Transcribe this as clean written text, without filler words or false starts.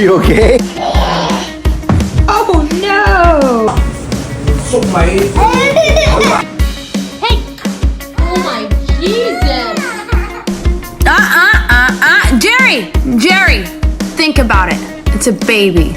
You okay? Oh no! Hey! Oh my Jesus! Jerry! Jerry! Think about it. It's a baby.